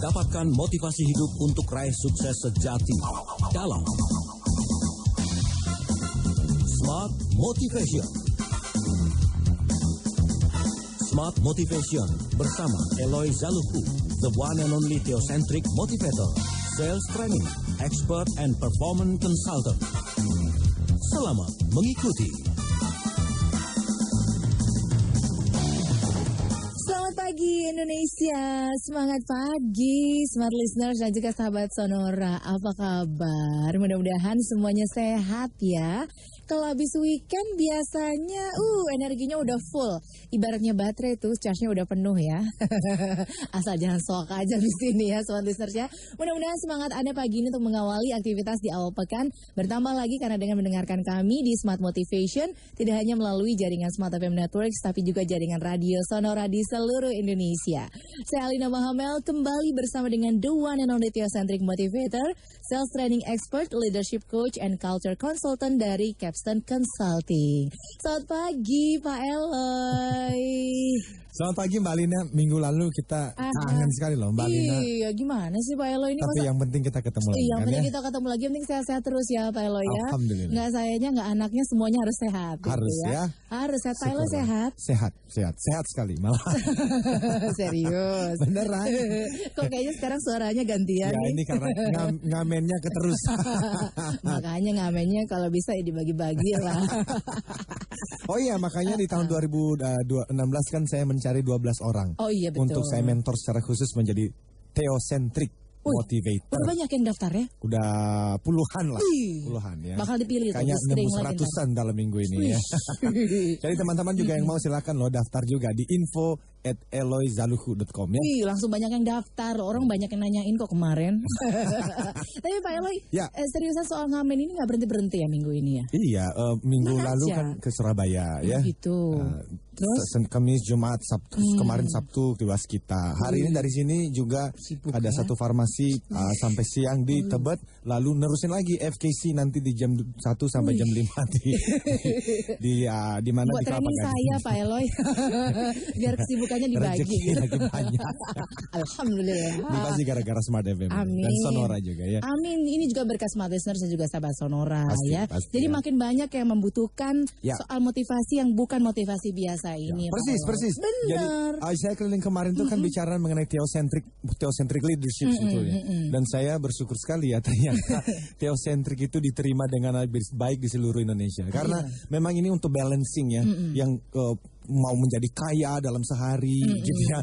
Dapatkan motivasi hidup untuk raih sukses sejati dalam Smart Motivation. Smart Motivation bersama Eloy Zaluku, the one and only theocentric motivator, sales training, expert and performance consultant. Selamat mengikuti. Selamat pagi Indonesia, semangat pagi smart listeners dan juga sahabat Sonora. Apa kabar? Mudah-mudahan semuanya sehat ya. Kalau habis weekend biasanya energinya udah full. Ibaratnya baterai tuh charge-nya udah penuh ya. Asal jangan sok aja di sini ya smart listeners ya. Mudah-mudahan semangat Anda pagi ini untuk mengawali aktivitas di awal pekan bertambah lagi karena dengan mendengarkan kami di Smart Motivation tidak hanya melalui jaringan Smart FM Networks tapi juga jaringan radio Sonora di seluruh Indonesia. Saya Alina Mahamel kembali bersama dengan the one and only theocentric motivator, sales training expert, leadership coach and culture consultant dari Capstan Consulting. Selamat pagi Pak Eloy. Selamat pagi Mbak Lina. Minggu lalu kita kangen sekali loh Mbak Lina. Iya, gimana sih Pak Eloy ini? Tapi yang penting kita ketemu lagi. Yang penting kita ketemu lagi, yang penting sehat-sehat terus ya Pak Eloy ya. Alhamdulillah. Nggak sayanya, nggak anaknya, semuanya harus sehat. Harus gitu ya. Harus sehat. Pak Eloy sehat? Sehat sekali malah. Serius. Beneran. Kok kayaknya sekarang suaranya gantian Ya nih? ini karena ngamennya keterus. Makanya ngamennya kalau bisa ya dibagi-bagi lah. Oh iya, makanya di tahun 2016 kan saya mencari 12 orang. Oh iya betul. Untuk saya mentor secara khusus menjadi theocentric motivator. Udah banyak yang daftar ya? Udah puluhan lah. Puluhan ya. Bakal dipilih kayaknya nembus ratusan dalam minggu ini ya. Jadi teman-teman juga yang mau silakan loh daftar juga di info@eloyzaluhu.com ya. Langsung banyak yang daftar. Orang banyak yang nanyain kok kemarin. Tapi Pak Eloy, ya. Seriusan soal ngamen ini gak berhenti-berhenti ya minggu ini ya? Iya, minggu lalu kan ke Surabaya ya. Gitu. Terus? Kamis, Jumat, Sabtu, kemarin Sabtu di Waskita. Hari ini dari sini juga sibuk, ada satu farmasi sampai siang di Tebet. Lalu nerusin lagi FKC nanti di jam 1 sampai jam 5 di mana buat di Kelapa training saya Pak Eloy. Biar kesibukannya dibagi. Rezeki lagi banyak. Alhamdulillah. Ini pasti gara-gara Smart FM dan Sonora juga ya. Amin. Ini juga berkat Smart Listeners dan juga sahabat Sonora ya. Pasti, jadi ya. Makin banyak yang membutuhkan soal motivasi yang bukan motivasi biasa ini. Persis. Benar. Jadi saya keliling kemarin tuh kan bicara mengenai theocentric leadership itu ya. Dan saya bersyukur sekali ya ternyata theocentric itu diterima dengan baik di seluruh Indonesia. Karena memang ini untuk balancing ya, yang mau menjadi kaya dalam sehari gitu ya,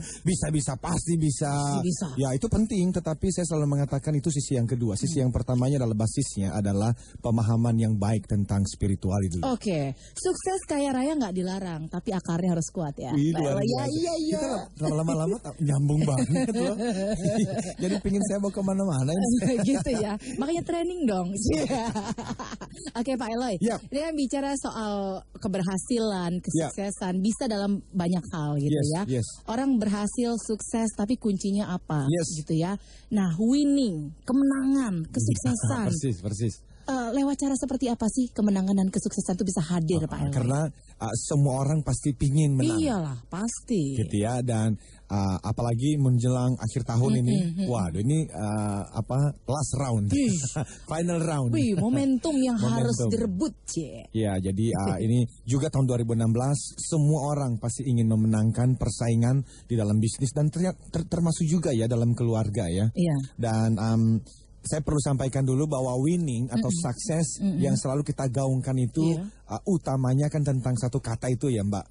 bisa pasti bisa. Ya itu penting, tetapi saya selalu mengatakan itu sisi yang kedua. Sisi yang pertamanya adalah basisnya adalah pemahaman yang baik tentang spiritual itu. Oke. Sukses kaya raya nggak dilarang, tapi akarnya harus kuat ya. Iya. Kita lama-lama nyambung banget loh. Jadi pingin saya bawa kemana-mana. Gitu ya. Makanya training dong. Oke Pak Eloy. Ini kan bicara soal keberhasilan, kesuksesan. Bisa dalam banyak hal gitu ya. Orang berhasil, sukses, tapi kuncinya apa? Gitu ya. Nah, winning, kemenangan, kesuksesan. Persis. Lewat cara seperti apa sih kemenangan dan kesuksesan itu bisa hadir Pak Eloy? Karena semua orang pasti pingin menang. Iyalah, pasti. Gitu ya, dan apalagi menjelang akhir tahun ini, waduh ini last round, final round. Momentum yang harus direbut, Ya, jadi ini juga tahun 2016 semua orang pasti ingin memenangkan persaingan di dalam bisnis dan termasuk juga ya dalam keluarga ya. Dan saya perlu sampaikan dulu bahwa winning atau sukses yang selalu kita gaungkan itu utamanya kan tentang satu kata itu ya Mbak,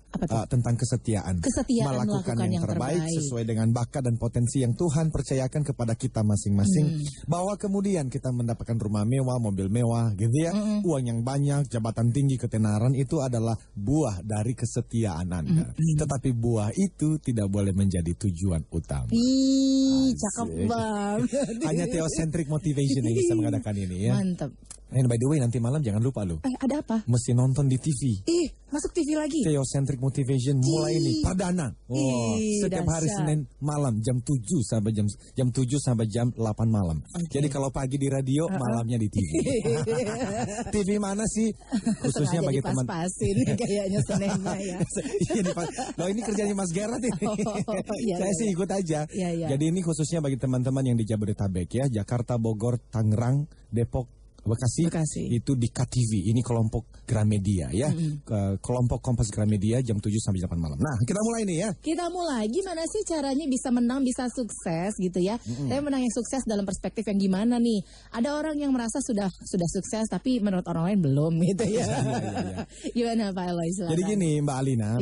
tentang kesetiaan. Melakukan yang terbaik sesuai dengan bakat dan potensi yang Tuhan percayakan kepada kita masing-masing. Bahwa kemudian kita mendapatkan rumah mewah, mobil mewah gitu ya, uang yang banyak, jabatan tinggi, ketenaran itu adalah buah dari kesetiaan Anda. Tetapi buah itu tidak boleh menjadi tujuan utama. Cakep banget. Hanya theocentric motivation yang bisa mengadakan ini ya. Mantap. And by the way, nanti malam jangan lupa loh. Ada apa? Mesti nonton di TV. Masuk TV lagi. Theocentric Motivation mulai ini perdana. Setiap hari Senin malam jam 7 sampai jam 7 sampai jam 8 malam. Jadi kalau pagi di radio, malamnya di TV. TV mana sih? Khususnya bagi teman. Kayaknya Senin ya. Loh, ini kerjanya Mas Gerard ini. Saya sih ikut aja. Jadi ini khususnya bagi teman-teman yang di Jabodetabek ya, Jakarta, Bogor, Tangerang, Depok, Bekasi. Itu di KTV. Ini kelompok Gramedia ya. Kelompok Kompas Gramedia jam 7 sampai 8 malam. Nah, kita mulai nih ya. Kita mulai. Gimana sih caranya bisa menang, bisa sukses gitu ya. Tapi menang yang sukses dalam perspektif yang gimana nih? Ada orang yang merasa sudah sukses tapi menurut orang lain belum gitu ya. Gimana Pak Eloy? Jadi gini Mbak Alina.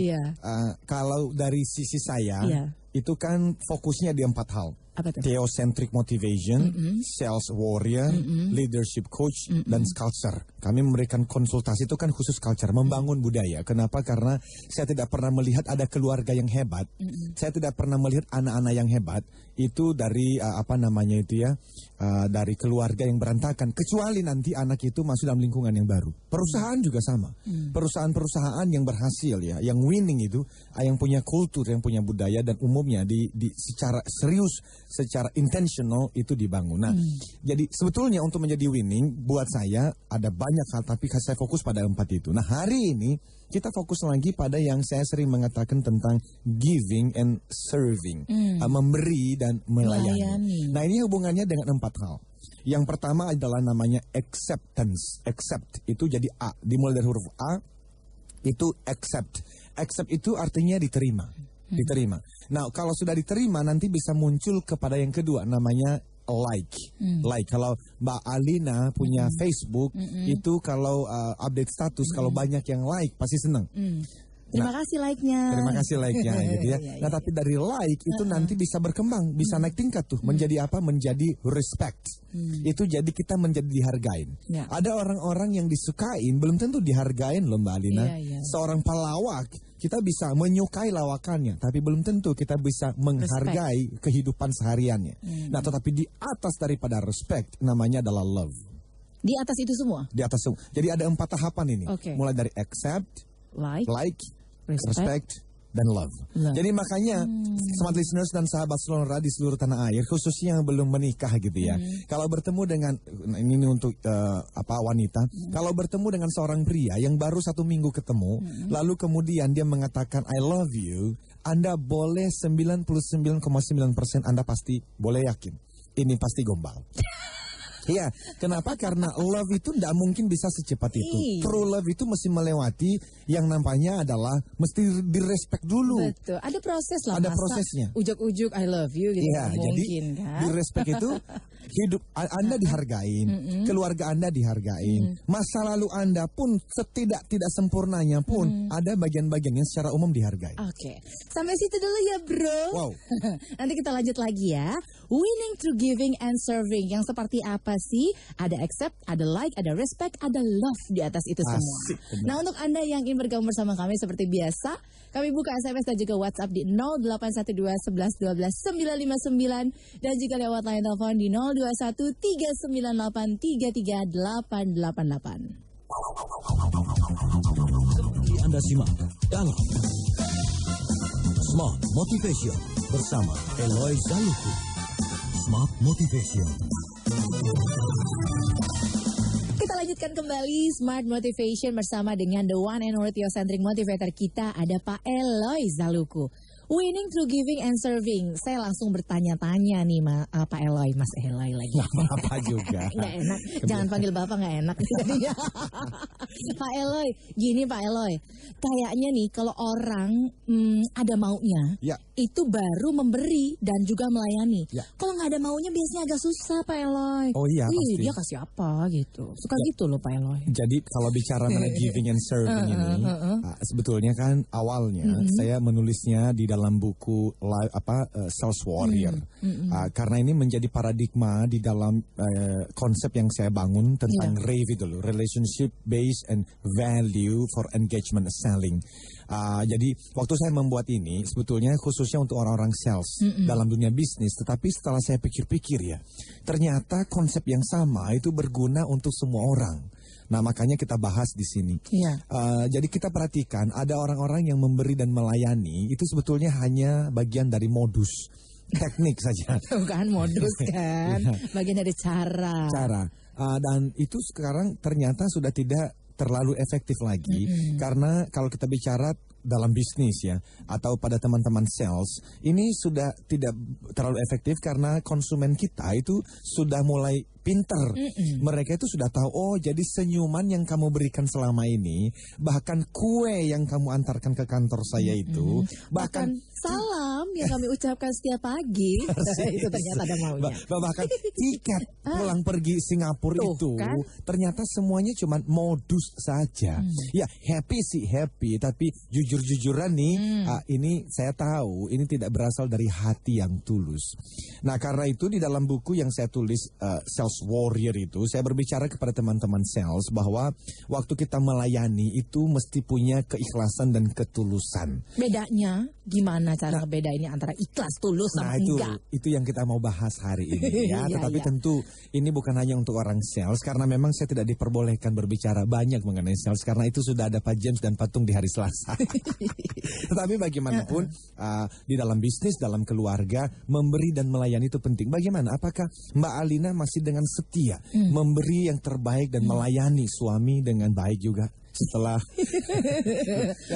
Kalau dari sisi saya itu kan fokusnya di 4 hal. Theocentric Motivation, Sales Warrior, Leadership Coach, dan Culture. Kami memberikan konsultasi itu kan khusus culture, membangun budaya. Kenapa? Karena saya tidak pernah melihat ada keluarga yang hebat. Saya tidak pernah melihat anak-anak yang hebat itu dari dari keluarga yang berantakan. Kecuali nanti anak itu masuk dalam lingkungan yang baru. Perusahaan juga sama. Perusahaan-perusahaan yang berhasil ya, yang winning itu, yang punya kultur, yang punya budaya dan umumnya secara serius, secara intentional itu dibangun. Nah, jadi sebetulnya untuk menjadi winning buat saya ada banyak hal, tapi saya fokus pada 4 itu. Nah, hari ini kita fokus lagi pada yang saya sering mengatakan tentang giving and serving, memberi dan melayani. Nah, ini hubungannya dengan 4 hal. Yang pertama adalah namanya acceptance. Accept itu jadi A, dimulai dari huruf A itu accept. Accept itu artinya diterima. Diterima. Nah, kalau sudah diterima nanti bisa muncul kepada yang kedua namanya like. Like. Kalau Mbak Alina punya Facebook itu kalau update status kalau banyak yang like pasti senang. Terima kasih like-nya. Terima kasih like-nya gitu ya. Nah, tapi dari like itu nanti bisa berkembang, bisa naik tingkat tuh menjadi apa? Menjadi respect. Itu jadi kita menjadi dihargain. Ada orang-orang yang disukain belum tentu dihargain loh Mbak Alina. Seorang pelawak kita bisa menyukai lawakannya, tapi belum tentu kita bisa menghargai kehidupan sehariannya. Nah, tetapi di atas daripada respect namanya adalah love. Di atas itu semua? Di atas semua. Jadi ada 4 tahapan ini. Mulai dari accept, like, respect, dan love. Jadi makanya smart listeners dan sahabat Sonora di seluruh tanah air, khususnya yang belum menikah gitu ya. Kalau bertemu dengan ini untuk wanita, kalau bertemu dengan seorang pria yang baru 1 minggu ketemu, lalu kemudian dia mengatakan I love you, Anda boleh 99,9% Anda pasti boleh yakin ini pasti gombal. Iya, kenapa? Karena love itu tidak mungkin bisa secepat itu. True love itu mesti melewati yang namanya adalah mesti direspek dulu. Betul, ada proses lah. Ada prosesnya. Ujuk-ujuk I love you gitu. Iya, jadi kan? Direspek itu hidup Anda dihargain, keluarga Anda dihargain, masa lalu Anda pun tidak sempurnanya pun ada bagian-bagian yang secara umum dihargai. Oke, sampai situ dulu ya bro. Wow. Nanti kita lanjut lagi ya. Winning through giving and serving. Yang seperti apa sih? Ada accept, ada like, ada respect, ada love di atas itu semua. Nah, untuk Anda yang ingin bergabung bersama kami seperti biasa, kami buka SMS dan juga WhatsApp di 0812 11 12 959 dan juga lewat line telepon di 021 398 33888. Anda simak dalam Smart Motivation bersama Eloy Zaluku. Smart Motivation. Kita lanjutkan kembali Smart Motivation bersama dengan the one and only Theocentric Motivator kita, ada Pak Eloy Zaluku. Winning through giving and serving. Saya langsung bertanya-tanya nih Pak Eloy, Mas Eloy lagi. Apa juga. Nggak enak, jangan panggil Bapak, nggak enak. Pak Eloy, gini Pak Eloy, kayaknya nih kalau orang ada maunya, itu baru memberi dan juga melayani. Kalau nggak ada maunya biasanya agak susah Pak Eloy. Oh iya, pasti. Dia kasih apa gitu. Suka gitu loh Pak Eloy. Jadi kalau bicara mengenai giving and serving ini, sebetulnya kan awalnya saya menulisnya di dalam buku Sales Warrior. Karena ini menjadi paradigma di dalam konsep yang saya bangun tentang RAVE itu loh, Relationship Based and Value for Engagement Selling. Jadi waktu saya membuat ini sebetulnya khususnya untuk orang-orang sales dalam dunia bisnis, tetapi setelah saya pikir-pikir ya, ternyata konsep yang sama itu berguna untuk semua orang. Nah, makanya kita bahas di sini. Jadi kita perhatikan ada orang-orang yang memberi dan melayani itu sebetulnya hanya bagian dari modus, teknik saja. Bukan modus kan, bagian dari cara. Dan itu sekarang ternyata sudah tidak terlalu efektif lagi karena kalau kita bicara dalam bisnis ya atau pada teman-teman sales ini sudah tidak terlalu efektif karena konsumen kita itu sudah mulai pinter. Mereka itu sudah tahu, oh jadi senyuman yang kamu berikan selama ini, bahkan kue yang kamu antarkan ke kantor saya itu, bahkan salam yang kami ucapkan setiap pagi, itu ternyata ada maunya. Bahkan tiket pulang pergi Singapura itu, kan? Ternyata semuanya cuma modus saja. Ya happy sih happy, tapi jujur-jujuran nih, ini saya tahu ini tidak berasal dari hati yang tulus. Nah karena itu di dalam buku yang saya tulis Sales Warrior itu, saya berbicara kepada teman-teman sales bahwa waktu kita melayani itu mesti punya keikhlasan dan ketulusan. Bedanya gimana cara beda ini antara ikhlas, tulus sama enggak? Itu yang kita mau bahas hari ini ya. Tetapi tentu ini bukan hanya untuk orang sales karena memang saya tidak diperbolehkan berbicara banyak mengenai sales karena itu sudah ada Pak James dan Patung di hari Selasa. Tetapi bagaimanapun di dalam bisnis, dalam keluarga, memberi dan melayani itu penting. Bagaimana? Apakah Mbak Alina masih dengan setia memberi yang terbaik dan melayani suami dengan baik juga setelah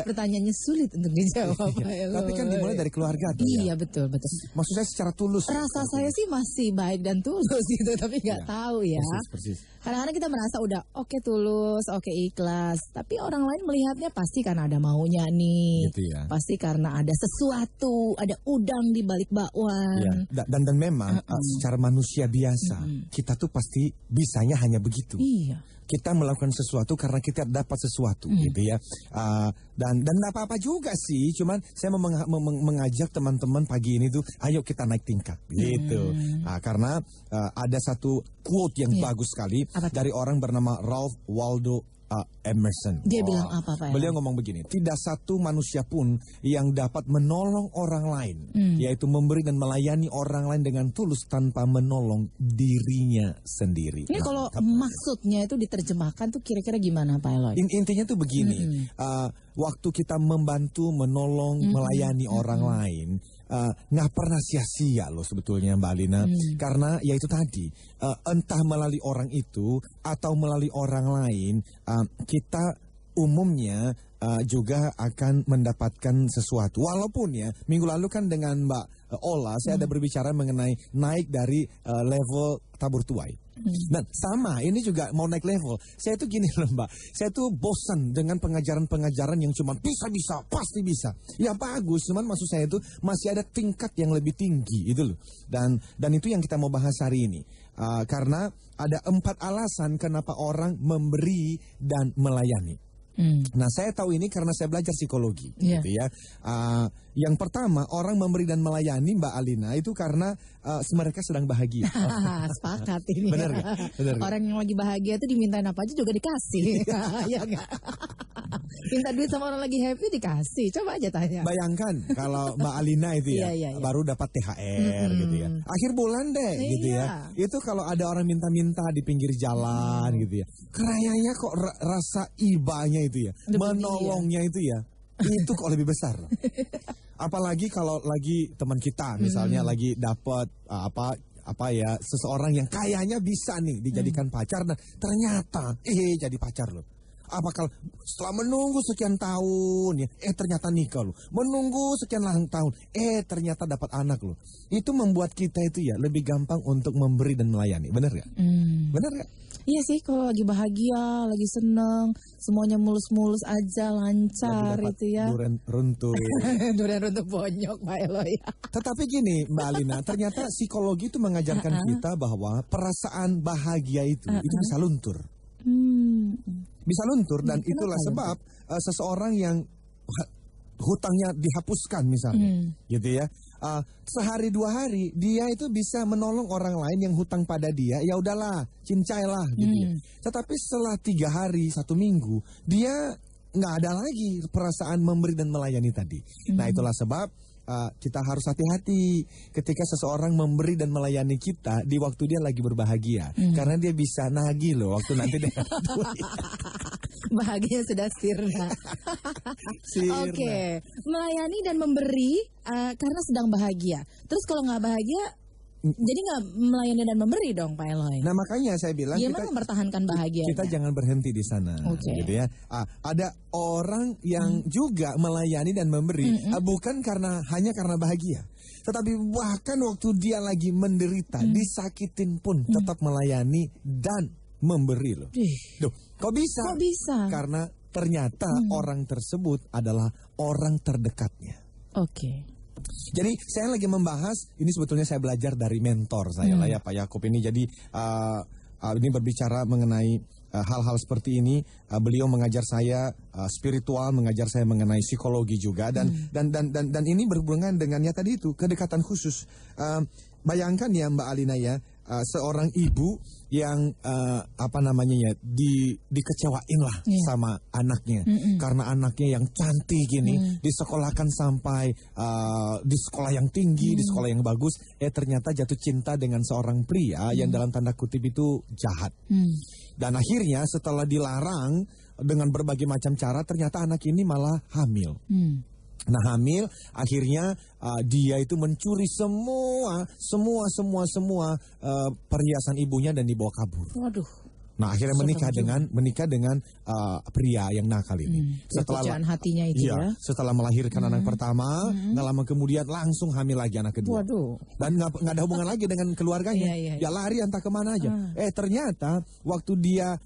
pertanyaannya sulit untuk dijawab. Tapi kan dimulai dari keluarga tuh. Iya betul. Maksud saya secara tulus. Rasa saya sih masih baik dan tulus gitu, tapi nggak tahu ya. Persis. Kadang-kadang kita merasa udah oke tulus, oke ikhlas, tapi orang lain melihatnya pasti karena ada maunya nih. Gitu ya. Pasti karena ada sesuatu, ada udang di balik bakwan. Ya. Dan memang secara manusia biasa kita tuh pasti bisanya hanya begitu. Iya. Kita melakukan sesuatu karena kita dapat sesuatu gitu ya. Dan enggak apa-apa juga sih, cuman saya mau mengajak teman-teman pagi ini tuh ayo kita naik tingkat gitu. Karena ada satu quote yang bagus sekali dari orang bernama Ralph Waldo Emerson. Dia bilang apa Pak? Beliau ngomong begini, tidak satu manusia pun yang dapat menolong orang lain, yaitu memberi dan melayani orang lain dengan tulus tanpa menolong dirinya sendiri. Ini kalau maksudnya itu diterjemahkan tuh kira-kira gimana Pak Eloy? Intinya tuh begini, waktu kita membantu, menolong, melayani orang lain, nggak pernah sia-sia loh sebetulnya Mbak Alina, karena ya itu tadi, entah melalui orang itu atau melalui orang lain, kita umumnya juga akan mendapatkan sesuatu. Walaupun ya minggu lalu kan dengan Mbak Ola saya ada berbicara mengenai naik dari level tabur tuai. Dan sama ini juga mau naik level. Saya tuh gini loh Mbak, saya tuh bosan dengan pengajaran-pengajaran yang cuma bisa, pasti bisa. Ya bagus, cuman maksud saya itu masih ada tingkat yang lebih tinggi itu loh. Dan itu yang kita mau bahas hari ini. Karena ada 4 alasan kenapa orang memberi dan melayani. Nah saya tahu ini karena saya belajar psikologi gitu ya. Yang pertama, orang memberi dan melayani Mbak Alina itu karena mereka sedang bahagia. Sepakat ini. Benar gak? Orang yang lagi bahagia itu dimintain apa aja juga dikasih. Ya enggak? Minta duit sama orang lagi happy dikasih. Coba aja tanya. Bayangkan kalau Mbak Alina itu ya baru dapat THR gitu ya. Akhir bulan deh gitu ya. Itu kalau ada orang minta-minta di pinggir jalan gitu ya. Kayaknya kok rasa ibanya itu ya, menolongnya itu ya, itu kok lebih besar. Apalagi kalau lagi teman kita misalnya lagi dapat apa ya, seseorang yang kayaknya bisa nih dijadikan pacar dan ternyata jadi pacar loh. Apakah setelah menunggu sekian tahun ya, ternyata nikah loh. Menunggu sekian tahun, ternyata dapat anak loh. Itu membuat kita itu ya lebih gampang untuk memberi dan melayani. Benar gak? Benar gak? Iya sih, kalau lagi bahagia, lagi seneng, semuanya mulus-mulus aja, lancar itu ya. Durian runtuh. Durian runtuh bonyok Pak Eloy. Tetapi gini Mbak Alina, ternyata psikologi itu mengajarkan kita bahwa perasaan bahagia itu bisa luntur. Bisa luntur dan itulah sebab seseorang yang hutangnya dihapuskan misalnya, gitu ya. Sehari 2 hari dia itu bisa menolong orang lain yang hutang pada dia, ya udahlah, cincailah gitu ya. Tetapi setelah 3 hari, 1 minggu, dia nggak ada lagi perasaan memberi dan melayani tadi. Nah itulah sebab kita harus hati-hati ketika seseorang memberi dan melayani kita di waktu dia lagi berbahagia. Karena dia bisa nagih loh waktu nanti dia bahagia sudah sirna. Oke. Melayani dan memberi karena sedang bahagia. Terus kalau nggak bahagia, jadi nggak melayani dan memberi dong Pak Eloy. Nah makanya saya bilang gimana mempertahankan bahagia? Kita jangan berhenti di sana, gitu ya. Ada orang yang juga melayani dan memberi bukan hanya karena bahagia, tetapi bahkan waktu dia lagi menderita, disakitin pun tetap melayani dan memberi loh. Duh, kok bisa? Karena ternyata orang tersebut adalah orang terdekatnya. Oke. Jadi saya lagi membahas, ini sebetulnya saya belajar dari mentor saya lah ya Pak Yakub ini. Jadi ini berbicara mengenai hal-hal seperti ini. Beliau mengajar saya spiritual, mengajar saya mengenai psikologi juga, dan ini berhubungan dengannya tadi itu kedekatan khusus. Bayangkan ya Mbak Alina ya, seorang ibu yang dikecewain lah sama anaknya karena anaknya yang cantik gini disekolahkan sampai di sekolah yang tinggi, di sekolah yang bagus, ternyata jatuh cinta dengan seorang pria yang dalam tanda kutip itu jahat. Dan akhirnya setelah dilarang dengan berbagai macam cara, ternyata anak ini malah hamil. Nah hamil, akhirnya dia itu mencuri semua perhiasan ibunya dan dibawa kabur. Waduh. Nah akhirnya menikah dengan pria yang nakal ini. Setelah hatinya itu ya. Setelah melahirkan anak pertama, nggak lama kemudian langsung hamil lagi anak kedua. Waduh. Dan nggak ada hubungan lagi dengan keluarganya. Dia lari entah kemana aja. Ternyata waktu dia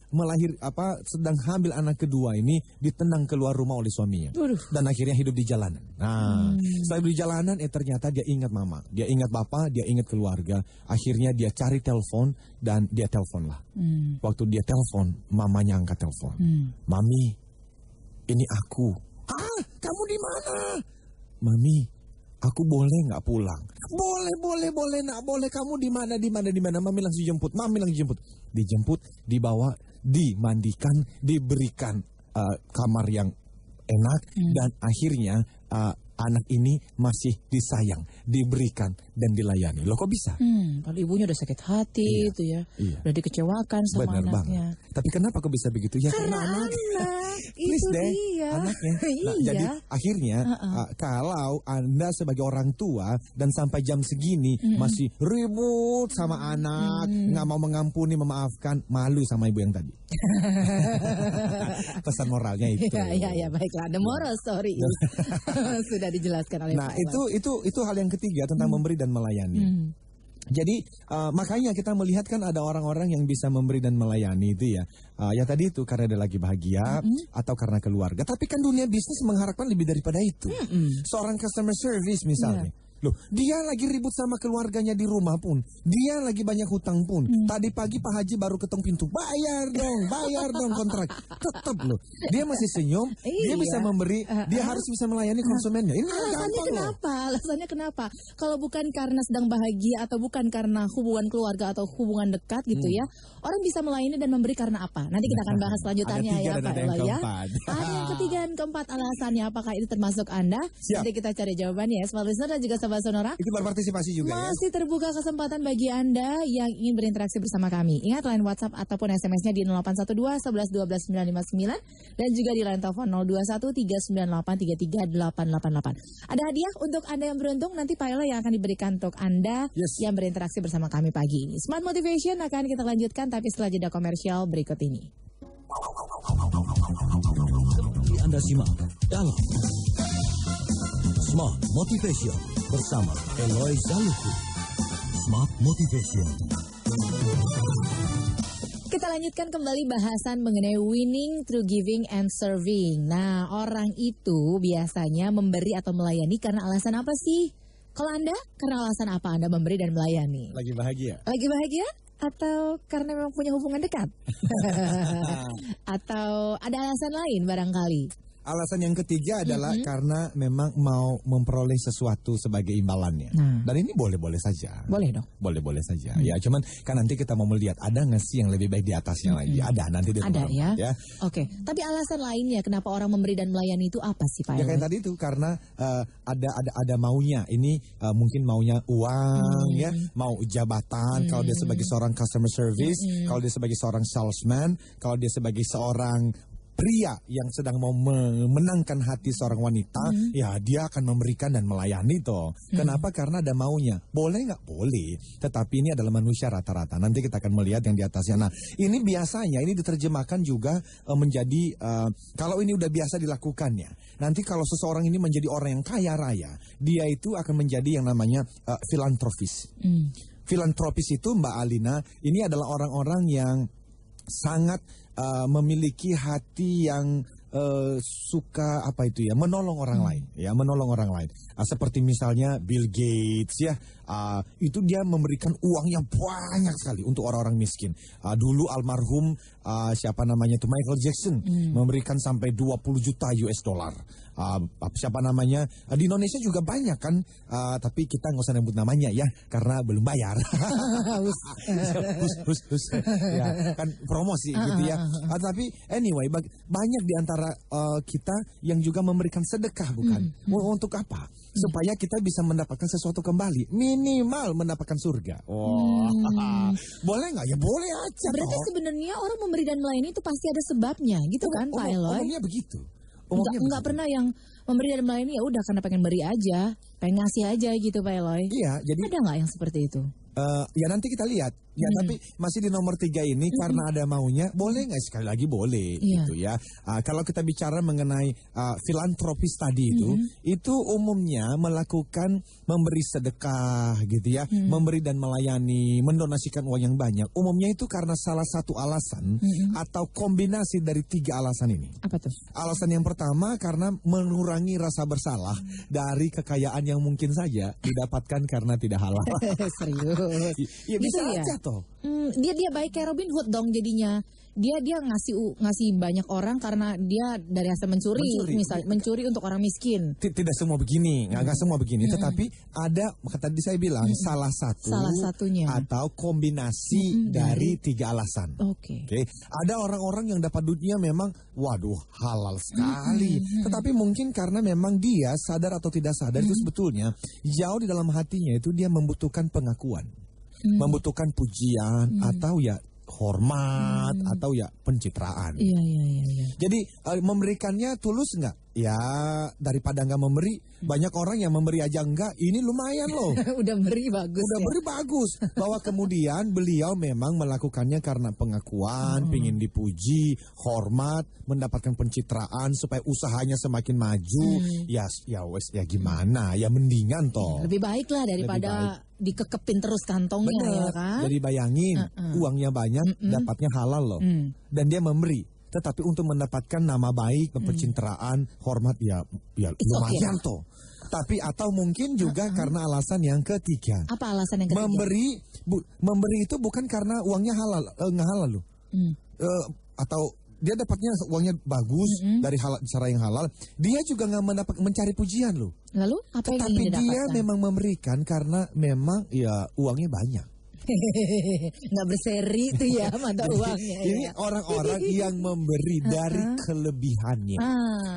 sedang hamil anak kedua ini ditendang keluar rumah oleh suaminya. Dan akhirnya hidup di jalanan. Nah setelah di jalanan ternyata dia ingat mama, dia ingat bapak, dia ingat keluarga. Akhirnya dia cari telepon dan dia telepon lah. Waktu dia telepon, mamanya angkat telepon. Mami, ini aku. Kamu di mana? Mami, aku boleh nggak pulang? Boleh nak, boleh. Kamu di mana? Mami langsung jemput. Dijemput, dibawa, dimandikan, diberikan kamar yang enak, dan akhirnya anak ini masih disayang, diberikan dan dilayani. Loh kok bisa? Kalau ibunya udah sakit hati itu ya, udah dikecewakan sama anaknya. Banget. Tapi kenapa kok bisa begitu ya? Karena anak. Itu dia. Anaknya. Nah, jadi akhirnya kalau Anda sebagai orang tua dan sampai jam segini masih ribut sama anak, nggak mau mengampuni, memaafkan, malu sama ibu yang tadi. Pesan moralnya itu. Ya baiklah. The moral story sudah dijelaskan oleh Pak. Nah itu hal yang ketiga tentang memberi dan melayani. Jadi makanya kita melihat kan ada orang-orang yang bisa memberi dan melayani itu ya. Ya tadi itu karena dia lagi bahagia atau karena keluarga. Tapi kan dunia bisnis mengharapkan lebih daripada itu. Seorang customer service misalnya. Loh, dia lagi ribut sama keluarganya di rumah pun. Dia lagi banyak hutang pun. Tadi pagi Pak Haji baru ketok pintu. Bayar dong kontrak. Tetap loh. Dia masih senyum. Dia bisa memberi. Dia harus bisa melayani konsumennya. Ini Alasannya kenapa? Kalau bukan karena sedang bahagia atau bukan karena hubungan keluarga atau hubungan dekat gitu ya. Orang bisa melayani dan memberi karena apa? Nanti kita akan bahas selanjutnya ya Pak Eloy ya. Ada yang ketiga dan keempat alasannya. Apakah itu termasuk Anda? Nanti kita cari jawabannya ya. Smart Listener dan juga Sobat Sonora. Itu berpartisipasi juga masih terbuka kesempatan bagi Anda yang ingin berinteraksi bersama kami. Ingat line WhatsApp ataupun SMS-nya di 0812 11 12 959 dan juga di line telepon 021 398 33888. Ada hadiah untuk Anda yang beruntung, nanti Pak Eloy yang akan diberikan untuk Anda yang berinteraksi bersama kami pagi ini. Smart Motivation akan kita lanjutkan tapi setelah jeda komersial berikut ini. Anda simak dalam Smart Motivation bersama Eloy Zaluku. Smart Motivation. Kita lanjutkan kembali bahasan mengenai winning through giving and serving. Nah, orang itu biasanya memberi atau melayani karena alasan apa sih? Kalau Anda, karena alasan apa Anda memberi dan melayani? Lagi bahagia. Lagi bahagia? Atau karena memang punya hubungan dekat? Atau ada alasan lain barangkali? alasan yang ketiga adalah karena memang mau memperoleh sesuatu sebagai imbalannya. Dan ini boleh-boleh saja. Boleh dong. Boleh-boleh saja. Ya, cuman kan nanti kita mau melihat ada nggak sih yang lebih baik di atasnya lagi? Ada nanti di ada ya. Oke. Tapi alasan lainnya kenapa orang memberi dan melayani itu apa sih Pak? Ya kayak tadi itu karena ada maunya. Ini mungkin maunya uang ya, mau jabatan kalau dia sebagai seorang customer service, kalau dia sebagai seorang salesman, kalau dia sebagai seorang pria yang sedang mau memenangkan hati seorang wanita, ya dia akan memberikan dan melayani toh. Kenapa? Karena ada maunya. Boleh nggak? Boleh. Tetapi ini adalah manusia rata-rata. Nanti kita akan melihat yang di atasnya. Nah, ini biasanya ini diterjemahkan juga menjadi kalau ini udah biasa dilakukannya. Nanti kalau seseorang ini menjadi orang yang kaya raya, dia itu akan menjadi yang namanya filantropis. Filantropis itu Mbak Alina, ini adalah orang-orang yang sangat memiliki hati yang suka menolong orang lain, ya menolong orang lain. Seperti misalnya Bill Gates ya, itu dia memberikan uang yang banyak sekali untuk orang-orang miskin. Dulu almarhum Michael Jackson memberikan sampai 20 juta US dollar. Di Indonesia juga banyak kan, tapi kita nggak usah nyebut namanya ya karena belum bayar. Ya, kan promosi gitu ya. Tapi anyway, banyak di antara kita yang juga memberikan sedekah, bukan? Untuk apa? Supaya kita bisa mendapatkan sesuatu kembali, minimal mendapatkan surga. Boleh nggak? Ya boleh aja. Berarti sebenarnya orang memberi dan melayani itu pasti ada sebabnya, gitu kan Pak Eloy? Umumnya begitu. Enggak pernah yang memberi dan melayani ya udah karena pengen beri aja, pengen ngasih aja gitu Pak Eloy. Iya, jadi ada nggak yang seperti itu? Ya nanti kita lihat. Ya tapi masih di nomor 3 ini karena ada maunya, boleh nggak? Sekali lagi boleh gitu ya. Kalau kita bicara mengenai filantropis tadi itu umumnya melakukan memberi sedekah gitu ya, memberi dan melayani, mendonasikan uang yang banyak. Umumnya itu karena salah satu alasan atau kombinasi dari 3 alasan ini. Apa tuh? Alasan yang pertama karena mengurangi rasa bersalah dari kekayaan yang mungkin saja didapatkan karena tidak halal. Serius? Ya bisa gitu aja toh. Dia baik kayak Robin Hood dong jadinya. Dia ngasih banyak orang karena dia dari hasil mencuri untuk orang miskin. Tidak semua begini, nggak semua begini. Tetapi ada, tadi saya bilang salah satunya atau kombinasi dari 3 alasan. Oke. Ada orang-orang yang dapat duitnya memang, waduh halal sekali. Tetapi mungkin karena memang dia sadar atau tidak sadar itu sebetulnya jauh di dalam hatinya itu dia membutuhkan pengakuan, membutuhkan pujian atau ya hormat atau ya pencitraan. Iya. Jadi memberikannya tulus nggak? Ya daripada nggak memberi, banyak orang yang memberi aja enggak. Ini lumayan loh. Udah beri bagus. Beri bagus. Bahwa kemudian beliau memang melakukannya karena pengakuan, pingin dipuji, hormat, mendapatkan pencitraan supaya usahanya semakin maju. Ya gimana? Ya mendingan toh. Lebih baik lah daripada dikekepin terus kantongnya. Bener. Ya kan? Jadi bayangin uangnya banyak, dapatnya halal loh. Dan dia memberi. Tetapi untuk mendapatkan nama baik, pencitraan, hormat ya lumayan toh. Tapi atau mungkin juga karena alasan yang ketiga. Apa alasan yang ketiga? Memberi itu bukan karena uangnya nggak halal loh. Atau dia dapatnya uangnya bagus dari cara yang halal. Dia juga nggak mencari pujian loh. Lalu apa yang ingin didapatkan? Tapi dia memang memberikan karena memang ya uangnya banyak. Nggak berseri tuh ya mata uangnya. Ini orang-orang yang memberi dari kelebihannya.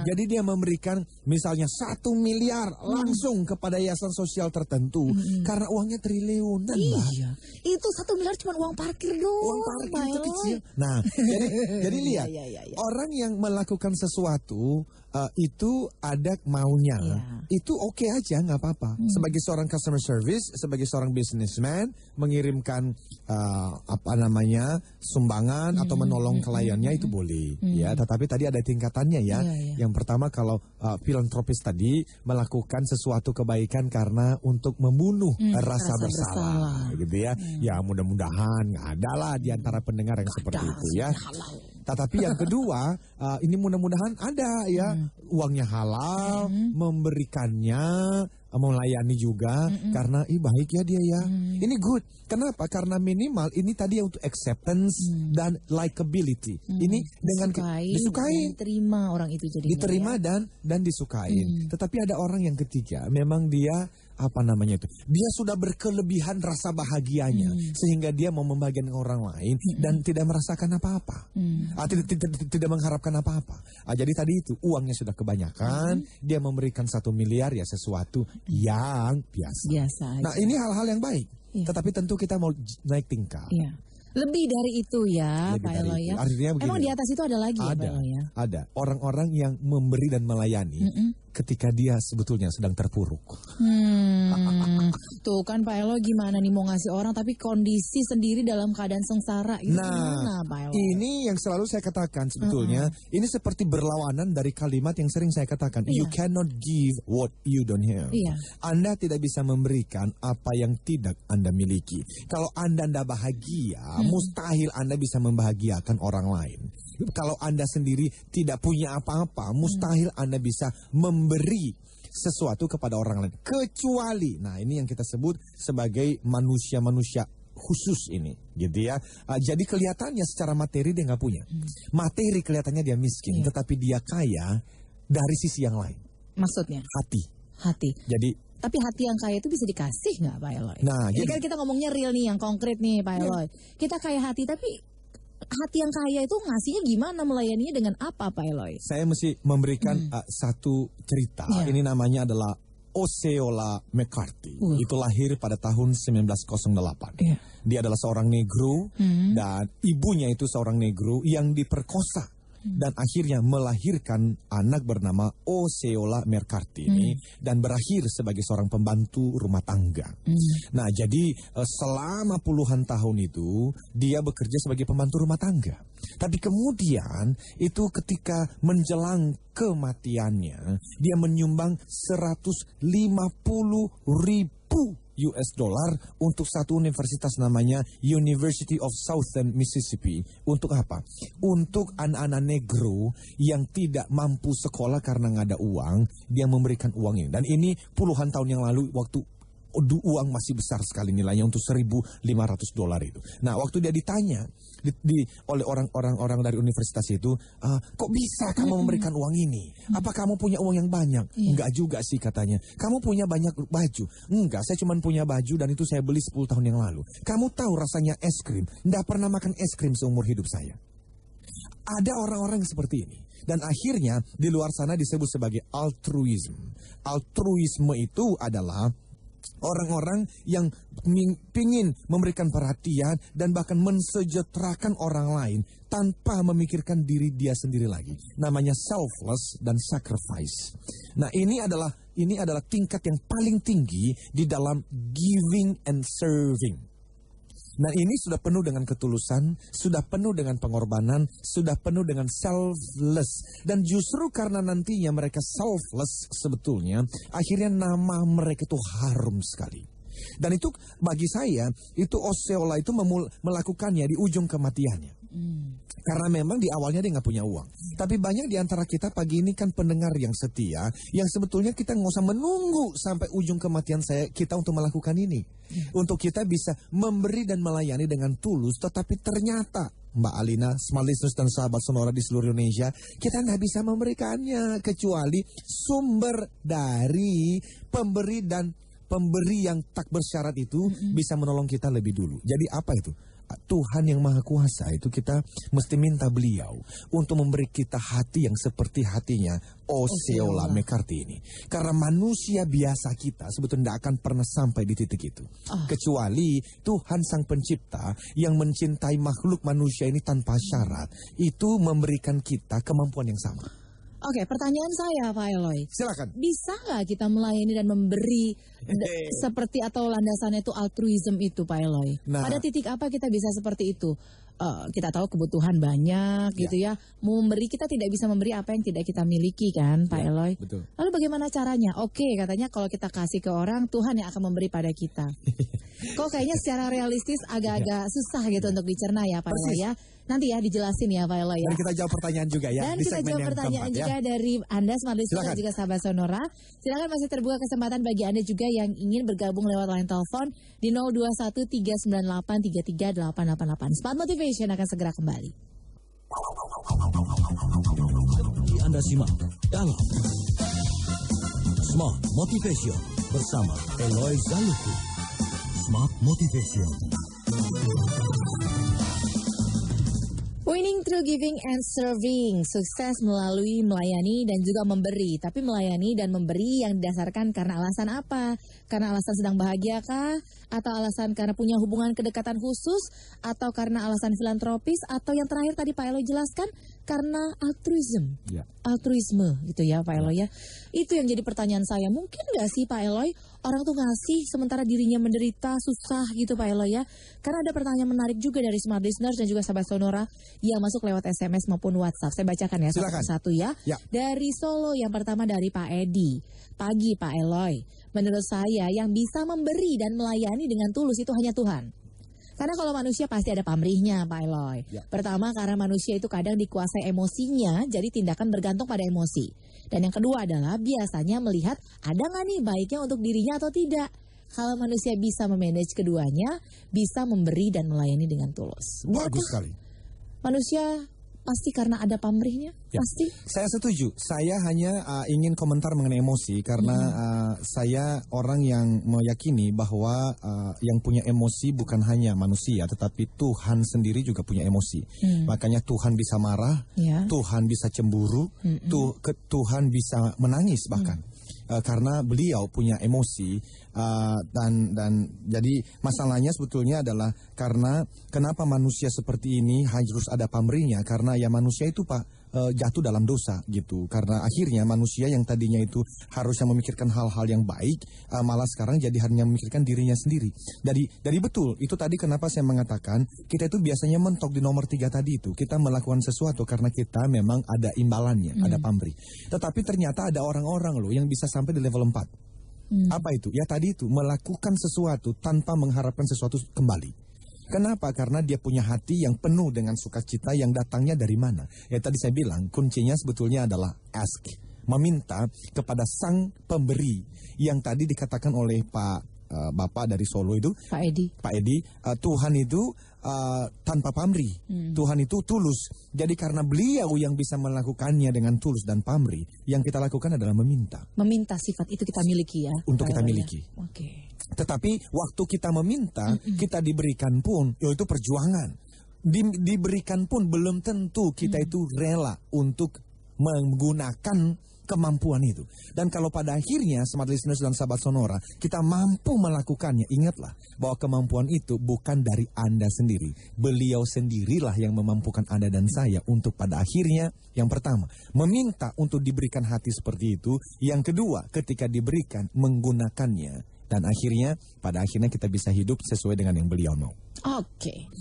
Jadi dia memberikan misalnya 1 miliar langsung kepada yayasan sosial tertentu karena uangnya triliunan. Iya. Itu 1 miliar cuma uang parkir doang. Uang parkir itu kecil. Nah, jadi lihat orang yang melakukan sesuatu itu ada maunya. Itu oke aja, nggak apa-apa. Sebagai seorang customer service, sebagai seorang businessman mengirimkan sumbangan atau menolong kliennya itu boleh ya. Tetapi tadi ada tingkatannya ya. Yang pertama kalau filantropis tadi melakukan sesuatu kebaikan karena untuk membunuh rasa bersalah gitu ya. Ya mudah-mudahan nggak ada lah di antara pendengar yang seperti itu ya. Tetapi yang kedua, ini mudah-mudahan ada ya, uangnya halal, memberikannya, melayani juga, karena baik ya dia ya. Ini good. Kenapa? Karena minimal ini tadi untuk acceptance dan likability. Ini dengan disukai, diterima orang itu jadi diterima ya? dan disukai. Tetapi ada orang yang ketiga, memang dia dia sudah berkelebihan rasa bahagianya sehingga dia mau membagikan orang lain dan tidak merasakan apa-apa, tidak mengharapkan apa-apa. Jadi tadi itu uangnya sudah kebanyakan, dia memberikan 1 miliar ya sesuatu yang biasa. Nah ini hal-hal yang baik, tetapi tentu kita mau naik tingkat. Lebih dari itu ya, Pak Eloy ya. Artinya begini, emang di atas itu ada lagi ya, Pak Eloy ya? Ada orang-orang yang memberi dan melayani ketika dia sebetulnya sedang terpuruk. Tuh kan Pak Eloy gimana nih mau ngasih orang tapi kondisi sendiri dalam keadaan sengsara itu gimana Pak Eloy? Ini yang selalu saya katakan sebetulnya, ini seperti berlawanan dari kalimat yang sering saya katakan, you cannot give what you don't have. Anda tidak bisa memberikan apa yang tidak Anda miliki. Kalau Anda tidak bahagia, mustahil Anda bisa membahagiakan orang lain. Kalau Anda sendiri tidak punya apa-apa, mustahil Anda bisa memberi sesuatu kepada orang lain. Kecuali, nah ini yang kita sebut sebagai manusia-manusia khusus ini, gitu ya. Jadi kelihatannya secara materi dia nggak punya. Materi kelihatannya dia miskin, tetapi dia kaya dari sisi yang lain. Maksudnya? Hati. Jadi tapi hati yang kaya itu bisa dikasih nggak Pak Eloy? Nah, jadi kan kita ngomongnya real nih, yang konkret nih Pak Eloy. Kita kaya hati, tapi hati yang kaya itu ngasihnya gimana, melayaninya dengan apa Pak Eloy? Saya mesti memberikan satu cerita. Ini namanya adalah Osceola McCarthy. Itu lahir pada tahun 1908. Dia adalah seorang negro dan ibunya itu seorang negro yang diperkosa. Dan akhirnya melahirkan anak bernama Osceola McCarthy ini dan berakhir sebagai seorang pembantu rumah tangga. Nah, jadi selama puluhan tahun itu dia bekerja sebagai pembantu rumah tangga. Tapi kemudian itu ketika menjelang kematiannya, dia menyumbang 150.000 US dollar untuk satu universitas namanya University of Southern Mississippi. Untuk apa? Untuk anak-anak negro yang tidak mampu sekolah karena nggak ada uang, dia memberikan uang ini. Dan ini puluhan tahun yang lalu waktu uang masih besar sekali nilainya untuk 1.500 dolar itu. Nah, waktu dia ditanya oleh orang-orang dari universitas itu, kok bisa kamu memberikan uang ini? Apa kamu punya uang yang banyak? Enggak juga sih katanya. Kamu punya banyak baju? Enggak, saya cuma punya baju dan itu saya beli 10 tahun yang lalu. Kamu tahu rasanya es krim? Enggak pernah makan es krim seumur hidup saya. Ada orang-orang seperti ini. Dan akhirnya di luar sana disebut sebagai altruism. Altruisme itu adalah orang-orang yang ingin memberikan perhatian dan bahkan mensejahterakan orang lain tanpa memikirkan diri dia sendiri lagi. Namanya selfless dan sacrifice. Nah, ini adalah tingkat yang paling tinggi di dalam giving and serving. Nah, ini sudah penuh dengan ketulusan, sudah penuh dengan pengorbanan, sudah penuh dengan selfless. Dan justru karena nantinya mereka selfless sebetulnya, akhirnya nama mereka itu harum sekali. Dan itu bagi saya, itu Osceola itu melakukannya di ujung kematiannya. Karena memang di awalnya dia nggak punya uang. Tapi banyak di antara kita pagi ini kan pendengar yang setia, yang sebetulnya kita nggak usah menunggu sampai ujung kematian kita untuk melakukan ini. Untuk kita bisa memberi dan melayani dengan tulus, tetapi ternyata Mbak Alina, smart listeners dan sahabat Sonora di seluruh Indonesia, kita nggak bisa memberikannya kecuali sumber dari pemberi yang tak bersyarat itu bisa menolong kita lebih dulu. Jadi apa itu? Tuhan yang Maha Kuasa itu kita mesti minta beliau untuk memberi kita hati yang seperti hatinya Osceola McCarthy ini. Karena manusia biasa kita sebetulnya tidak akan pernah sampai di titik itu. Kecuali Tuhan Sang Pencipta yang mencintai makhluk manusia ini tanpa syarat, itu memberikan kita kemampuan yang sama. Oke, pertanyaan saya Pak Eloy. Silakan. Bisa nggak kita melayani dan memberi seperti atau landasannya itu altruism itu Pak Eloy? Nah, pada titik apa kita bisa seperti itu? Kita tahu kebutuhan banyak gitu ya. Mau memberi, kita tidak bisa memberi apa yang tidak kita miliki kan Pak Eloy? Betul. Lalu bagaimana caranya? Oke, katanya kalau kita kasih ke orang, Tuhan yang akan memberi pada kita. Kok kayaknya secara realistis agak-agak susah gitu untuk dicerna ya Pak Eloy ya. Nanti ya dijelasin ya Pak Eloy ya. Dan kita jawab pertanyaan juga ya. Dan di kita jawab pertanyaan juga ya. dari Anda Smart Listener dan juga sahabat Sonora. Silakan, masih terbuka kesempatan bagi Anda juga yang ingin bergabung lewat line telepon di 0213983388. Smart Motivation akan segera kembali. Anda simak dalam Smart Motivation bersama Eloy Zaluku. Smart Motivation. Winning through giving and serving. Sukses melalui melayani dan juga memberi. Tapi melayani dan memberi yang didasarkan karena alasan apa? Karena alasan sedang bahagia kah? Atau alasan karena punya hubungan kedekatan khusus? Atau karena alasan filantropis? Atau yang terakhir tadi Pak Eloy jelaskan, karena altruism. Ya. Altruisme gitu ya Pak Eloy ya. Itu yang jadi pertanyaan saya. Mungkin gak sih Pak Eloy, orang tuh ngasih sementara dirinya menderita, susah gitu Pak Eloy ya. Karena ada pertanyaan menarik juga dari Smart Listeners dan juga sahabat Sonora yang masuk lewat SMS maupun WhatsApp. Saya bacakan ya satu-satu ya. Dari Solo yang pertama dari Pak Edi. Pagi Pak Eloy, menurut saya yang bisa memberi dan melayani dengan tulus itu hanya Tuhan. Karena kalau manusia pasti ada pamrihnya Pak Eloy. Ya. Pertama, karena manusia itu kadang dikuasai emosinya, jadi tindakan bergantung pada emosi. Dan yang kedua adalah biasanya melihat ada nggak nih baiknya untuk dirinya atau tidak. Kalau manusia bisa memanage keduanya, bisa memberi dan melayani dengan tulus. Bagus sekali. Manusia pasti karena ada pamrihnya, ya. Pasti. Saya setuju. Saya hanya ingin komentar mengenai emosi karena saya orang yang meyakini bahwa yang punya emosi bukan hanya manusia, tetapi Tuhan sendiri juga punya emosi. Makanya Tuhan bisa marah, Tuhan bisa cemburu, Tuhan bisa menangis bahkan. Karena beliau punya emosi dan jadi masalahnya sebetulnya adalah karena kenapa manusia seperti ini harus ada pamrihnya, karena ya manusia itu jatuh dalam dosa gitu. Karena akhirnya manusia yang tadinya itu harusnya memikirkan hal-hal yang baik, malah sekarang jadi hanya memikirkan dirinya sendiri. Dari betul itu tadi kenapa saya mengatakan kita itu biasanya mentok di nomor 3 tadi itu. Kita melakukan sesuatu karena kita memang ada imbalannya, ada pamrih. Tetapi ternyata ada orang-orang loh yang bisa sampai di level 4. Apa itu? Ya tadi itu melakukan sesuatu tanpa mengharapkan sesuatu kembali. Kenapa? Karena dia punya hati yang penuh dengan sukacita yang datangnya dari mana? Ya tadi saya bilang kuncinya sebetulnya adalah ask, meminta kepada sang pemberi yang tadi dikatakan oleh Bapak dari Solo itu, Pak Edi, Tuhan itu tanpa pamrih, Tuhan itu tulus. Jadi karena beliau yang bisa melakukannya dengan tulus dan pamrih, yang kita lakukan adalah meminta. Meminta sifat itu kita miliki ya. Untuk kita miliki. Oke. Tetapi waktu kita meminta, kita diberikan pun, yaitu perjuangan. Diberikan pun belum tentu kita itu rela untuk menggunakan kemampuan itu. Dan kalau pada akhirnya Smart Listeners dan sahabat Sonora kita mampu melakukannya, ingatlah bahwa kemampuan itu bukan dari Anda sendiri. Beliau sendirilah yang memampukan Anda dan saya untuk pada akhirnya yang pertama meminta untuk diberikan hati seperti itu. Yang kedua ketika diberikan menggunakannya. Dan pada akhirnya kita bisa hidup sesuai dengan yang beliau mau. Oke.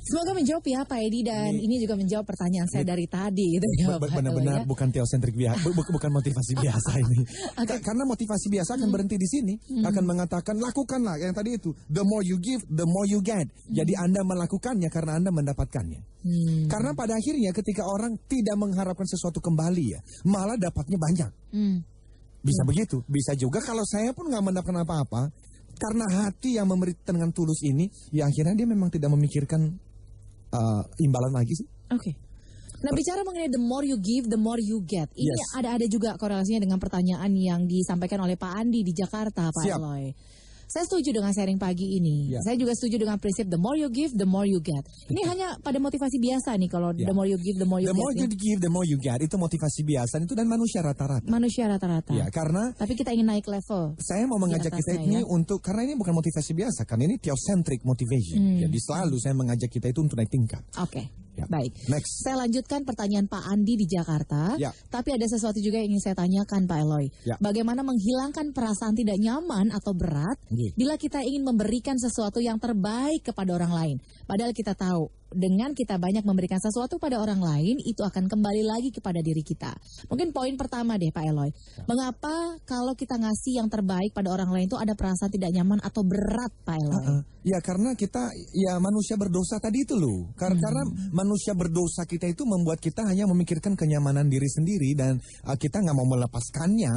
Semoga menjawab ya Pak Edi, dan ini juga menjawab pertanyaan saya dari tadi gitu ya. Benar-benar bukan teosentrik biasa, bukan motivasi biasa ini. Karena motivasi biasa akan berhenti di sini, akan mengatakan lakukanlah yang tadi itu. The more you give, the more you get. Jadi Anda melakukannya karena Anda mendapatkannya. Karena pada akhirnya ketika orang tidak mengharapkan sesuatu kembali ya, malah dapatnya banyak. Bisa begitu, bisa juga kalau saya pun nggak mendapatkan apa-apa. Karena hati yang memberi dengan tulus ini, ya akhirnya dia memang tidak memikirkan imbalan lagi sih. Oke. Nah bicara mengenai the more you give, the more you get. Ini ada juga korelasinya dengan pertanyaan yang disampaikan oleh Pak Andi di Jakarta, Pak Eloy. Saya setuju dengan sharing pagi ini. Saya juga setuju dengan prinsip the more you give, the more you get. Ini hanya pada motivasi biasa nih kalau the more you give, the more you get. The more you give, the more you get. Itu motivasi biasa itu dan manusia rata-rata. Manusia rata-rata. Ya, karena tapi kita ingin naik level. Saya mau mengajak kita ini untuk karena ini bukan motivasi biasa, karena ini theocentric motivation. Jadi selalu saya mengajak kita itu untuk naik tingkat. Oke. Ya. Baik, next. Saya lanjutkan pertanyaan Pak Andi di Jakarta. Tapi ada sesuatu juga yang ingin saya tanyakan Pak Eloy. Bagaimana menghilangkan perasaan tidak nyaman atau berat bila kita ingin memberikan sesuatu yang terbaik kepada orang lain. Padahal kita tahu dengan kita banyak memberikan sesuatu pada orang lain, itu akan kembali lagi kepada diri kita. Mungkin poin pertama deh Pak Eloy. Mengapa kalau kita ngasih yang terbaik pada orang lain itu ada perasaan tidak nyaman atau berat Pak Eloy? Ya karena kita ya manusia berdosa tadi itu loh. Karena manusia berdosa kita itu membuat kita hanya memikirkan kenyamanan diri sendiri dan kita nggak mau melepaskannya.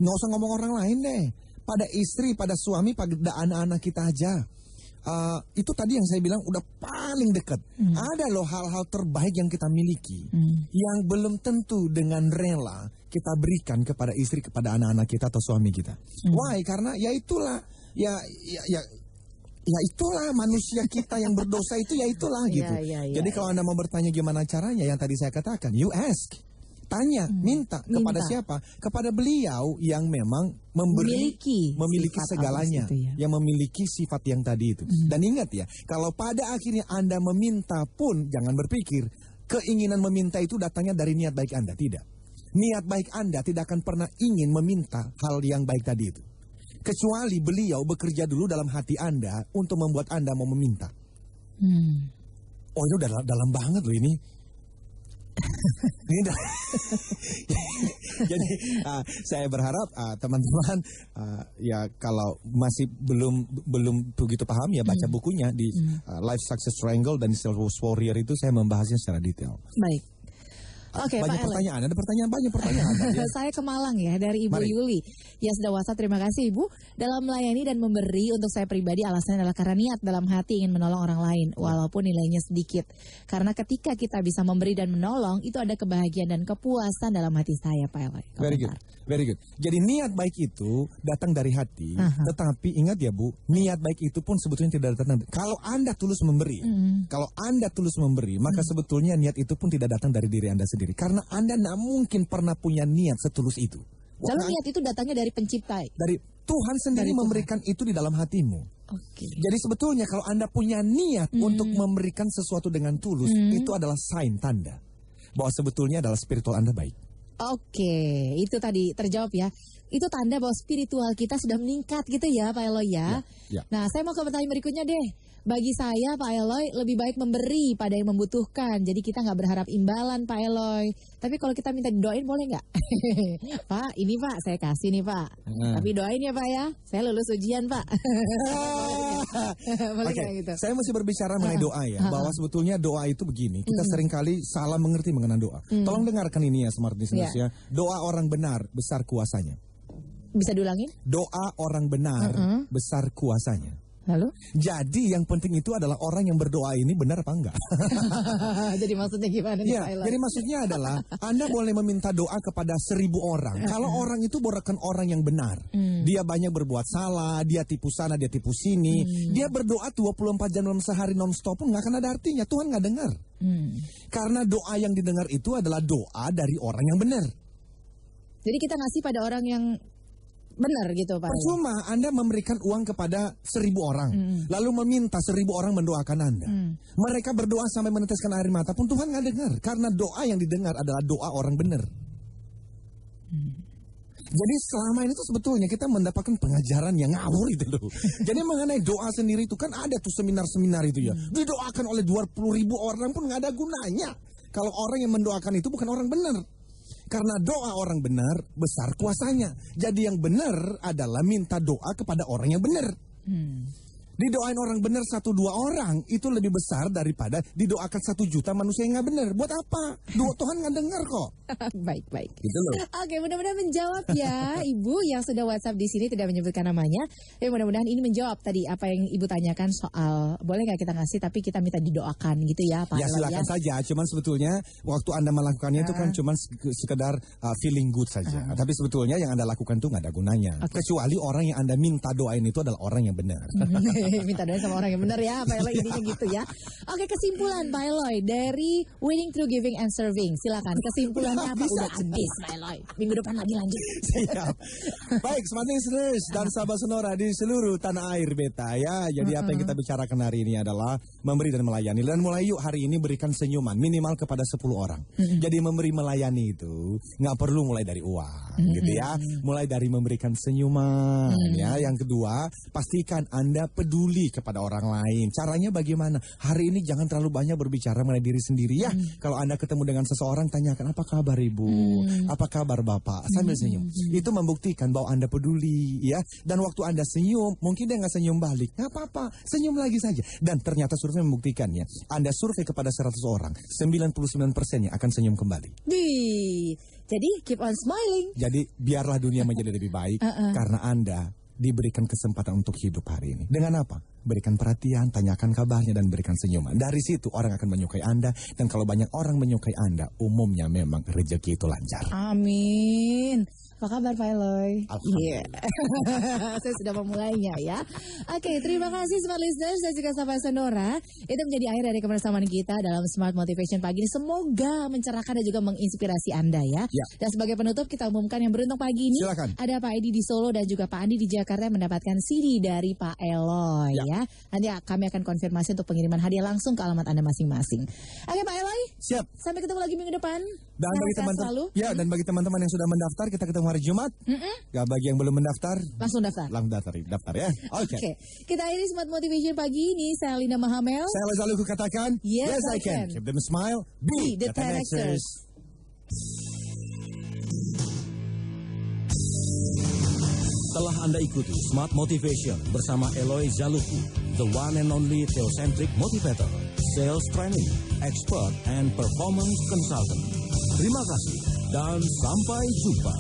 Nggak usah ngomong orang lain deh. Pada istri, pada suami, pada anak-anak kita aja. Itu tadi yang saya bilang udah paling dekat. Ada loh hal-hal terbaik yang kita miliki yang belum tentu dengan rela kita berikan kepada istri, kepada anak-anak kita atau suami kita. Why? Karena ya itulah ya itulah manusia kita yang berdosa itu ya itulah gitu. Jadi kalau Anda mau bertanya gimana caranya, yang tadi saya katakan, you ask. Tanya, minta kepada siapa? Kepada beliau yang memang memiliki segalanya, yang memiliki sifat yang tadi itu. Dan ingat ya, kalau pada akhirnya Anda meminta pun jangan berpikir keinginan meminta itu datangnya dari niat baik Anda, tidak. Niat baik Anda tidak akan pernah ingin meminta hal yang baik tadi itu. Kecuali beliau bekerja dulu dalam hati Anda untuk membuat Anda mau meminta. Oh itu udah dalam banget loh ini. Jadi saya berharap teman-teman ya kalau masih belum begitu paham ya baca bukunya di Life Success Triangle dan Silver Warrior itu saya membahasnya secara detail. Baik. Oke, banyak Pak pertanyaan, ada pertanyaan banyak pertanyaan. Ya. Saya ke Malang ya dari Ibu Yuli. Ya sudah WhatsApp, terima kasih Ibu. Dalam melayani dan memberi untuk saya pribadi alasannya adalah karena niat dalam hati ingin menolong orang lain walaupun nilainya sedikit. Karena ketika kita bisa memberi dan menolong itu ada kebahagiaan dan kepuasan dalam hati saya Pak Eloy. Very good. Jadi niat baik itu datang dari hati, tetapi ingat ya Bu, niat baik itu pun sebetulnya tidak datang. Kalau Anda tulus memberi, maka sebetulnya niat itu pun tidak datang dari diri Anda sendiri. Karena Anda tidak mungkin pernah punya niat setulus itu. Lalu niat itu datangnya dari pencipta. Dari Tuhan sendiri memberikan itu di dalam hatimu. Jadi sebetulnya kalau Anda punya niat untuk memberikan sesuatu dengan tulus, itu adalah sign, tanda bahwa sebetulnya adalah spiritual Anda baik. Itu tadi terjawab ya. Itu tanda bahwa spiritual kita sudah meningkat gitu ya Pak Eloy ya. Nah saya mau ke pertanyaan berikutnya deh. Bagi saya Pak Eloy lebih baik memberi pada yang membutuhkan. Jadi kita nggak berharap imbalan Pak Eloy. Tapi kalau kita minta didoain boleh nggak? Pak ini Pak saya kasih nih Pak. Tapi doain ya Pak ya. Saya lulus ujian Pak. Gitu. Saya masih berbicara mengenai doa ya. Bahwa sebetulnya doa itu begini. Kita seringkali salah mengerti mengenai doa. Tolong dengarkan ini ya Smart Listeners ya. Doa orang benar besar kuasanya. Bisa diulangin? Doa orang benar besar kuasanya. Lalu? Jadi yang penting itu adalah orang yang berdoa ini benar apa enggak. Jadi maksudnya gimana nih Pak Eloy? Jadi maksudnya adalah Anda boleh meminta doa kepada 1000 orang. Kalau orang itu bukan orang yang benar. Dia banyak berbuat salah, dia tipu sana, dia tipu sini. Dia berdoa 24 jam dalam sehari non-stop pun nggak akan ada artinya. Tuhan nggak dengar. Karena doa yang didengar itu adalah doa dari orang yang benar. Jadi kita ngasih pada orang yang benar gitu Pak. Percuma Anda memberikan uang kepada 1000 orang, lalu meminta 1000 orang mendoakan Anda. Mereka berdoa sampai meneteskan air mata pun Tuhan nggak dengar, karena doa yang didengar adalah doa orang benar. Jadi selama ini tuh sebetulnya kita mendapatkan pengajaran yang ngawur itu loh. Jadi mengenai doa sendiri itu kan ada tuh seminar-seminar itu ya. Didoakan oleh 20.000 orang pun nggak ada gunanya. Kalau orang yang mendoakan itu bukan orang benar. Karena doa orang benar besar kuasanya. Jadi yang benar adalah minta doa kepada orang yang benar. Didoain orang benar 1-2 orang itu lebih besar daripada didoakan 1 juta manusia yang nggak benar. Buat apa? Doa Tuhan nggak dengar kok. Baik. Gitu loh. Oke, mudah-mudahan menjawab ya Ibu yang sudah WhatsApp di sini tidak menyebutkan namanya. Tapi mudah-mudahan ini menjawab tadi apa yang Ibu tanyakan soal boleh nggak kita ngasih tapi kita minta didoakan gitu ya Pak. Ya silakan saja. Cuman sebetulnya waktu Anda melakukannya itu kan cuman sekedar feeling good saja. Tapi sebetulnya yang Anda lakukan itu nggak ada gunanya. Kecuali orang yang Anda minta doain itu adalah orang yang benar. Minta doain sama orang yang benar ya Pak Eloy, intinya gitu ya. Oke, kesimpulan Pak Eloy dari Winning Through Giving and Serving. Silakan kesimpulannya apa? Udah habis Pak Eloy. Minggu depan lagi lanjut. Siap. Baik, Smart Listeners dan sahabat Sonora di seluruh tanah air beta ya. Jadi apa yang kita bicarakan hari ini adalah memberi dan melayani. Dan mulai yuk hari ini berikan senyuman minimal kepada 10 orang. Jadi memberi melayani itu nggak perlu mulai dari uang gitu ya. Mulai dari memberikan senyuman ya. Yang kedua, pastikan Anda peduli peduli kepada orang lain. Caranya bagaimana? Hari ini jangan terlalu banyak berbicara mengenai diri sendiri ya. Kalau Anda ketemu dengan seseorang, tanyakan apa kabar Ibu, apa kabar Bapak, sambil senyum. Itu membuktikan bahwa Anda peduli ya. Dan waktu Anda senyum, mungkin dia nggak senyum balik, nggak apa-apa, senyum lagi saja. Dan ternyata survei membuktikan ya, Anda survei kepada 100 orang, 99%-nya akan senyum kembali. Jadi keep on smiling. Jadi biarlah dunia menjadi lebih baik karena Anda diberikan kesempatan untuk hidup hari ini. Dengan apa? Berikan perhatian, tanyakan kabarnya, dan berikan senyuman. Dari situ orang akan menyukai Anda. Dan kalau banyak orang menyukai Anda, umumnya memang rezeki itu lancar. Amin. Apa kabar Pak Eloy? Alhamdulillah. Saya sudah memulainya ya. Oke, terima kasih Smart Listeners dan juga sahabat Sonora. Itu menjadi akhir dari kebersamaan kita dalam Smart Motivation pagi ini. Semoga mencerahkan dan juga menginspirasi Anda ya. Dan sebagai penutup kita umumkan yang beruntung pagi ini. Silakan. Ada Pak Edi di Solo dan juga Pak Andi di Jakarta yang mendapatkan CD dari Pak Eloy ya. Nanti kami akan konfirmasi untuk pengiriman hadiah langsung ke alamat Anda masing-masing. Oke Pak Eloy. Siap. Sampai ketemu lagi minggu depan. Dan bagi teman-teman, dan bagi teman-teman yang sudah mendaftar, kita ketemu hari Jumat. Gak bagi yang belum mendaftar, langsung daftar. Daftar ya. Oke. Kita akhiri Smart Motivation pagi ini. Saya Linda Mahamel. Saya selalu katakan, yes I can. Keep them smile. Be the 10Xers. Telah Anda ikuti Smart Motivation bersama Eloy Zaluku, the one and only Theocentric Motivator, Sales Training, Expert and Performance Consultant. Terima kasih dan sampai jumpa.